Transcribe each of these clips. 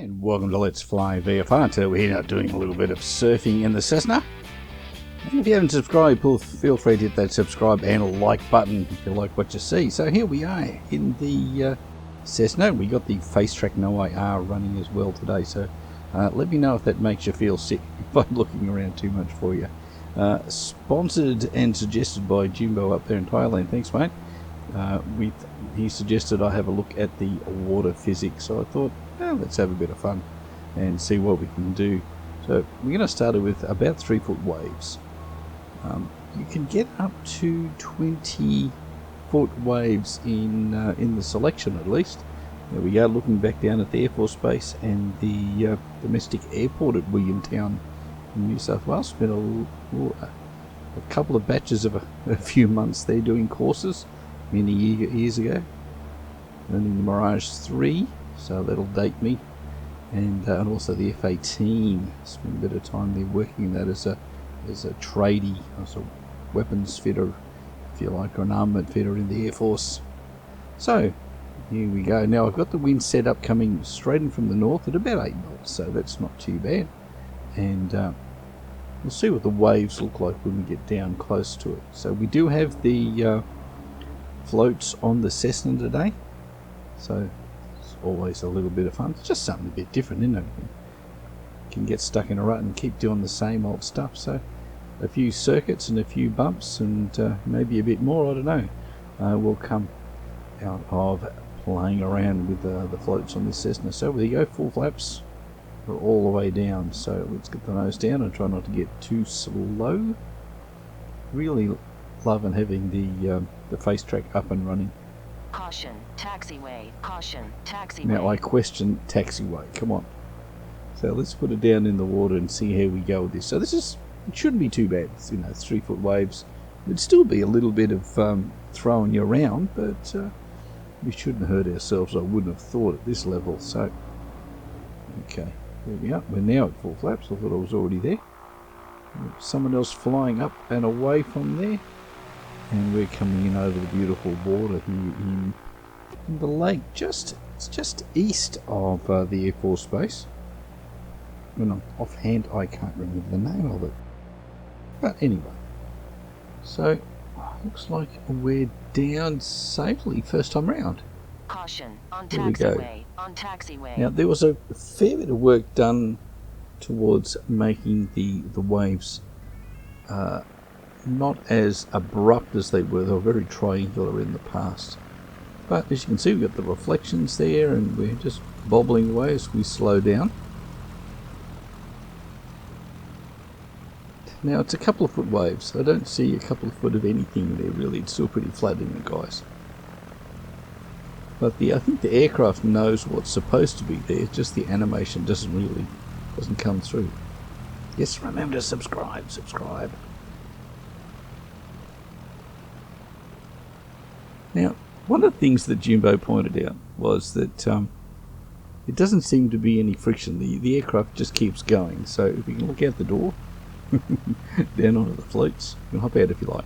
And welcome to Let's Fly VFR. Today we're here doing a little bit of surfing in the Cessna. And if you haven't subscribed, feel free to hit that subscribe and like button if you like what you see. So here we are in the Cessna. We got the Face Track No IR running as well today. So let me know if that makes you feel sick if I'm looking around too much for you. Sponsored and suggested by Jimbo up there in Thailand. Thanks, mate. He suggested I have a look at the water physics, so I thought, let's have a bit of fun and see what we can do. So we're going to start with about 3 foot waves. You can get up to 20 foot waves in the selection at least. There we go, looking back down at the Air Force Base and the domestic airport at Williamtown in New South Wales. Spent a couple of batches of a few months there doing courses many years ago, learning the Mirage 3, so that'll date me, and also the F-18. Spent a bit of time there working in that as a tradie, as a weapons fitter, if you like, or an armament fitter in the Air Force. So here we go. Now I've got the wind set up coming straight in from the north at about 8 knots, so that's not too bad, and we'll see what the waves look like when we get down close to it. So we do have the floats on the Cessna today, so it's always a little bit of fun. It's just something a bit different, isn't it? You can get stuck in a rut and keep doing the same old stuff. So a few circuits and a few bumps and maybe a bit more, I don't know, will come out of playing around with the floats on this Cessna. So there you go, full flaps are all the way down. So let's get the nose down and try not to get too slow. Really loving having the Face Track up and running. Caution, taxiway. Caution, taxiway. Now I question taxiway. Come on. So let's put it down in the water and see how we go with this. So it shouldn't be too bad. It's, 3 foot waves. It'd still be a little bit of throwing you around, but we shouldn't hurt ourselves. I wouldn't have thought at this level. So okay, there we are. We're now at full flaps. I thought I was already there. Someone else flying up and away from there. And we're coming in over the beautiful water here in the lake, it's just east of the Air Force Base. When offhand, I can't remember the name of it. But anyway, so looks like we're down safely first time round. Caution, on there we go. On taxiway. Now there was a fair bit of work done towards making the waves not as abrupt as they were. They were very triangular in the past, but as you can see, we've got the reflections there and we're just bobbling away as we slow down. Now it's a couple of foot waves. I don't see a couple of foot of anything there really. It's still pretty flat in the guys, but I think the aircraft knows what's supposed to be there, just the animation doesn't come through. Yes, remember to subscribe. Now, one of the things that Jimbo pointed out was that it doesn't seem to be any friction. The aircraft just keeps going. So if you can look out the door, down onto the floats, you can hop out if you like,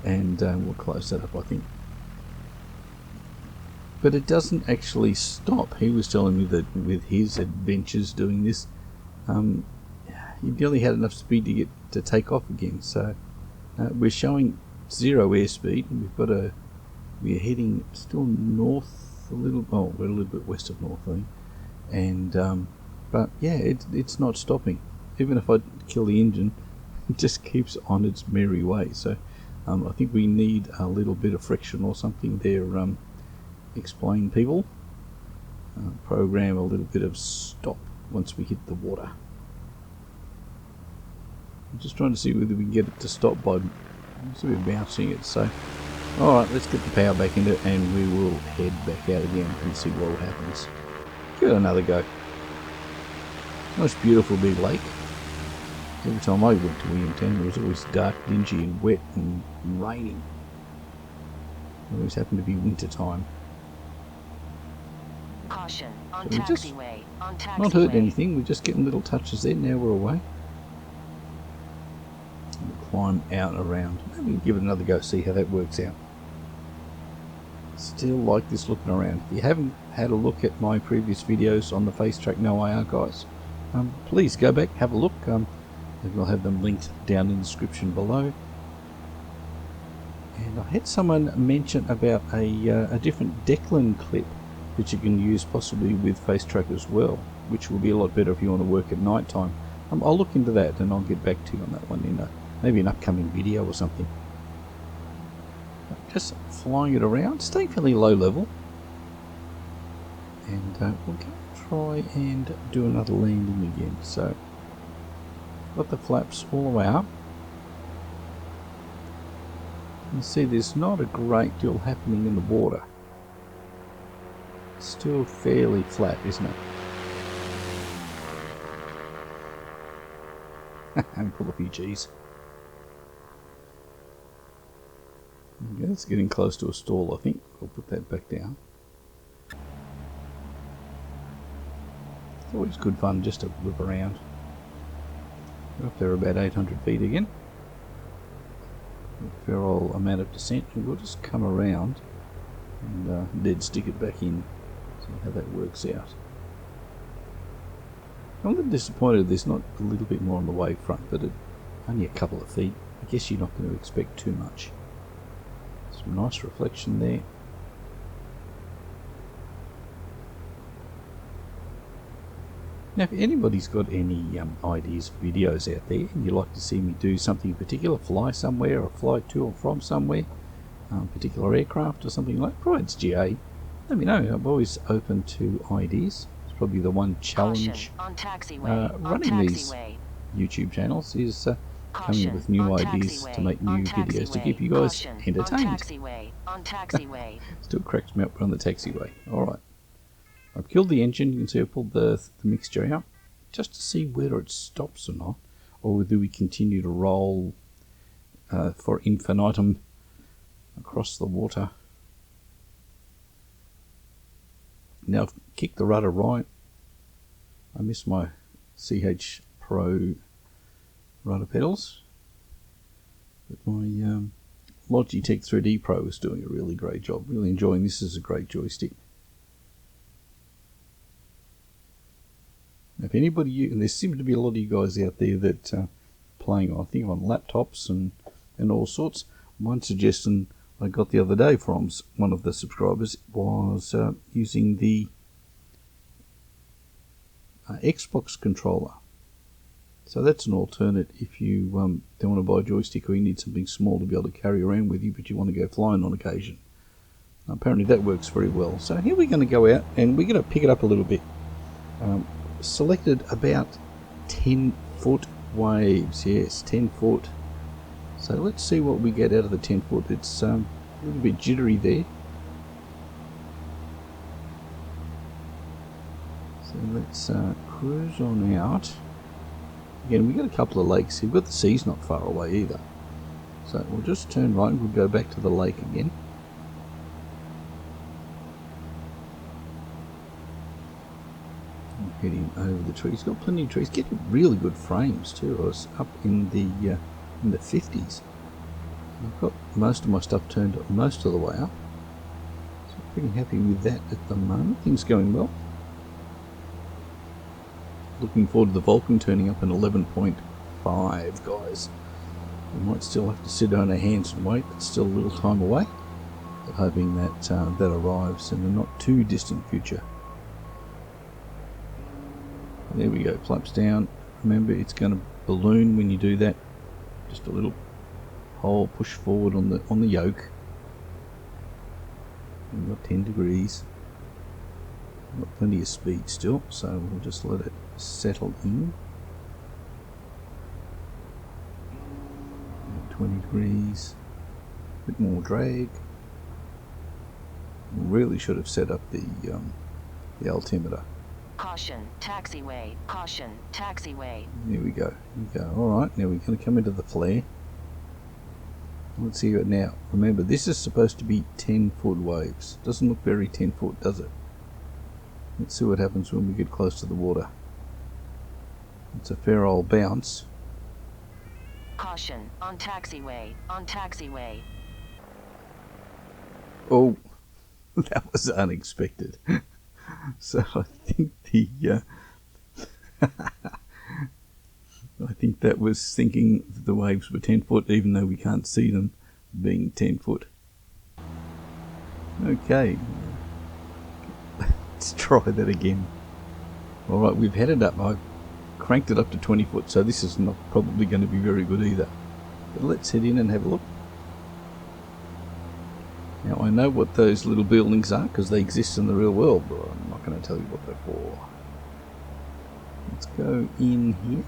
and we'll close that up, I think. But it doesn't actually stop. He was telling me that with his adventures doing this, he nearly had enough speed to get to take off again. So we're showing 0 airspeed, and we're heading still north a little. Oh, we're a little bit west of north, I think. And but yeah, it's not stopping. Even if I kill the engine, it just keeps on its merry way. So I think we need a little bit of friction or something there. Explain people. Program a little bit of stop once we hit the water. I'm just trying to see whether we can get it to stop by bouncing it. So alright, let's get the power back into it and we will head back out again and see what happens. Give it another go. Nice beautiful big lake. Every time I went to Williamtown it was always dark, dingy and wet and raining. It always happened to be winter time. Caution, on So taxiway. On taxiway. Not hurt anything, we're just getting little touches there. Now we're away. We'll climb out and around. Maybe we'll give it another go, see how that works out. Still like this looking around. If you haven't had a look at my previous videos on the Face Track No IR guys, please go back, have a look. And we'll have them linked down in the description below. And I had someone mention about a different Declan clip that you can use possibly with Face Track as well, which will be a lot better if you want to work at night time. I'll look into that and I'll get back to you on that one in maybe an upcoming video or something. Just flying it around, staying fairly low level, and we'll try and do another landing again. So got the flaps all the way up. You see there's not a great deal happening in the water. Still fairly flat, isn't it? And pull a few G's. Okay, it's getting close to a stall, I think. I'll put that back down. It's always good fun just to whip around. We're up there about 800 feet again. A fair old amount of descent, and we'll just come around and dead stick it back in. See how that works out. I'm a little disappointed there's not a little bit more on the wavefront, but only a couple of feet. I guess you're not going to expect too much. Some nice reflection there. Now if anybody's got any ideas of videos out there and you'd like to see me do something in particular, fly somewhere or fly to or from somewhere, particular aircraft or something like that, provides GA, let me know. I'm always open to ideas. It's probably the one challenge running these YouTube channels is coming up with new ideas to make new videos to keep you guys entertained. Still cracks me up on the taxiway. Alright. I've killed the engine. You can see I pulled the mixture out just to see whether it stops or not, or whether we continue to roll for infinitum across the water. Now I've kicked the rudder right. I missed my CH Pro rudder pedals, but my Logitech 3D Pro is doing a really great job. Really enjoying this as a great joystick. Now if anybody, and there seems to be a lot of you guys out there that playing, I think, on laptops and all sorts. One suggestion I got the other day from one of the subscribers was using the Xbox controller. So that's an alternate if you don't want to buy a joystick or you need something small to be able to carry around with you, but you want to go flying on occasion. Apparently that works very well. So here we're going to go out and we're going to pick it up a little bit. Selected about 10 foot waves. Yes, 10 foot. So let's see what we get out of the 10 foot. It's a little bit jittery there. So let's cruise on out. Again, we've got a couple of lakes here. We've got the sea's not far away either. So we'll just turn right and we'll go back to the lake again. Heading over the trees. Got plenty of trees. Getting really good frames too. I was up in the 50s. I've got most of my stuff turned most of the way up. So I'm pretty happy with that at the moment. Things going well. Looking forward to the Vulcan turning up in 11.5, guys. We might still have to sit on our hands and wait. It's still a little time away. But hoping that that arrives in a not too distant future. There we go, flaps down. Remember, it's going to balloon when you do that. Just a little hole push forward on the yoke. We've got 10 degrees. We've got plenty of speed still, so we'll just let it settle in. 20 degrees. A bit more drag. Really should have set up the altimeter. Caution, taxiway. Caution, taxiway. There we go. Alright, now we're going to come into the flare. Let's see it now. Remember, this is supposed to be 10 foot waves. Doesn't look very 10 foot, does it? Let's see what happens when we get close to the water. It's a fair old bounce. Caution, on taxiway. On taxiway. Oh, That was unexpected. So I think I think that was thinking that the waves were 10 foot, even though we can't see them being 10 foot. Okay, let's try that again. Alright, we've headed up. I've cranked it up to 20 foot, so this is not probably going to be very good either. But let's head in and have a look. Now I know what those little buildings are because they exist in the real world, but I'm not going to tell you what they're for. Let's go in here.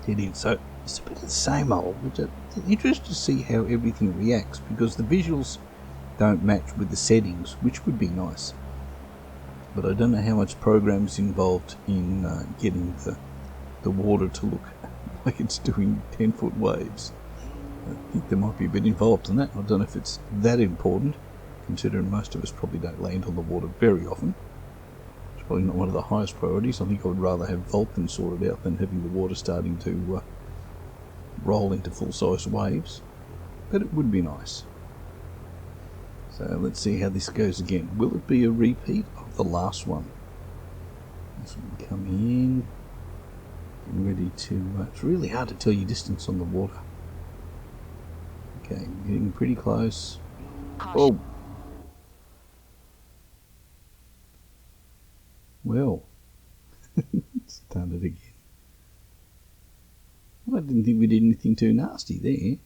Head in. So it's a bit of the same old, but it's interesting to see how everything reacts because the visuals don't match with the settings, which would be nice. But I don't know how much program is involved in getting the water to look like it's doing 10-foot waves. I think there might be a bit involved in that. I don't know if it's that important, considering most of us probably don't land on the water very often. It's probably not one of the highest priorities. I think I would rather have Vulcan sorted out than having the water starting to roll into full-size waves. But it would be nice. So let's see how this goes again. Will it be a repeat of the last one? This one come in. Ready to... it's really hard to tell your distance on the water. Okay, getting pretty close. Oh! Well, it's done it again. Well, I didn't think we did anything too nasty there,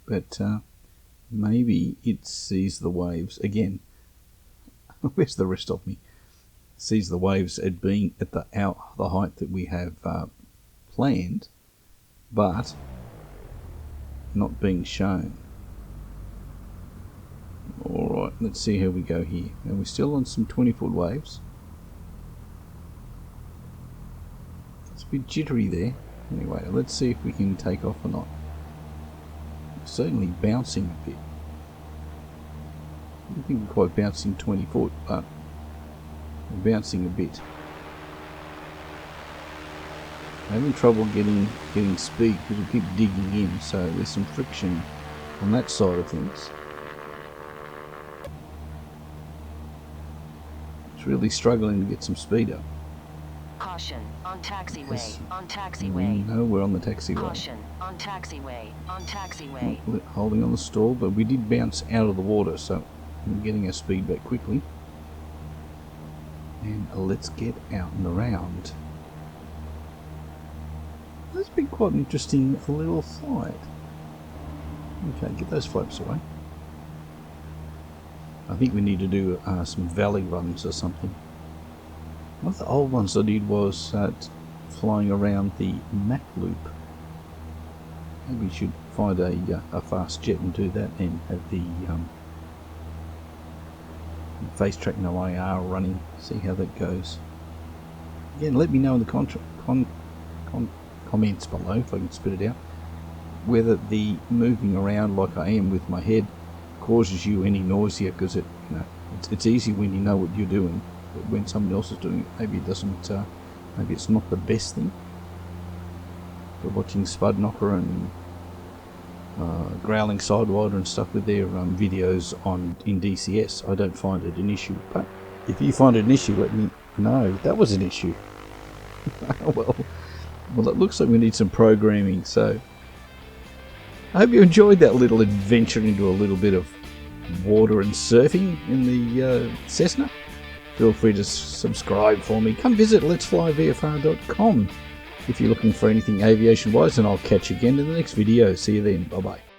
but maybe it sees the waves again. Where's the rest of me? Sees the waves at being at the height that we have planned, but not being shown. Alright, let's see how we go here. And we're still on some 20-foot waves. It's a bit jittery there. Anyway, let's see if we can take off or not. We're certainly bouncing a bit. I don't think we're quite bouncing 20 foot, but we're bouncing a bit. I'm having trouble getting speed because we keep digging in, so there's some friction on that side of things. It's really struggling to get some speed up. Caution on taxiway. Yes. On taxiway. No, we're on the taxiway. Caution on taxiway. On taxiway. Holding on the stall, but we did bounce out of the water, so we're getting our speed back quickly. And let's get out and around. That's been quite an interesting little flight. Okay, get those flaps away. I think we need to do some valley runs or something. One of the old ones I did was flying around the Mac loop. Maybe we should find a fast jet and do that, and have the face track no IR running. See how that goes. Again, let me know in the comments below, if I can spit it out, whether the moving around like I am with my head causes you any nausea, because it's easy when you know what you're doing, but when someone else is doing it, maybe it doesn't. Maybe it's not the best thing. But watching Spud Knocker and Growling Sidewinder and stuff with their videos in DCS, I don't find it an issue. But if you find it an issue, let me know. That was an issue. Well, it looks like we need some programming, so I hope you enjoyed that little adventure into a little bit of water and surfing in the Cessna. Feel free to subscribe for me. Come visit letsflyvfr.com if you're looking for anything aviation wise, and I'll catch you again in the next video. See you then. Bye bye.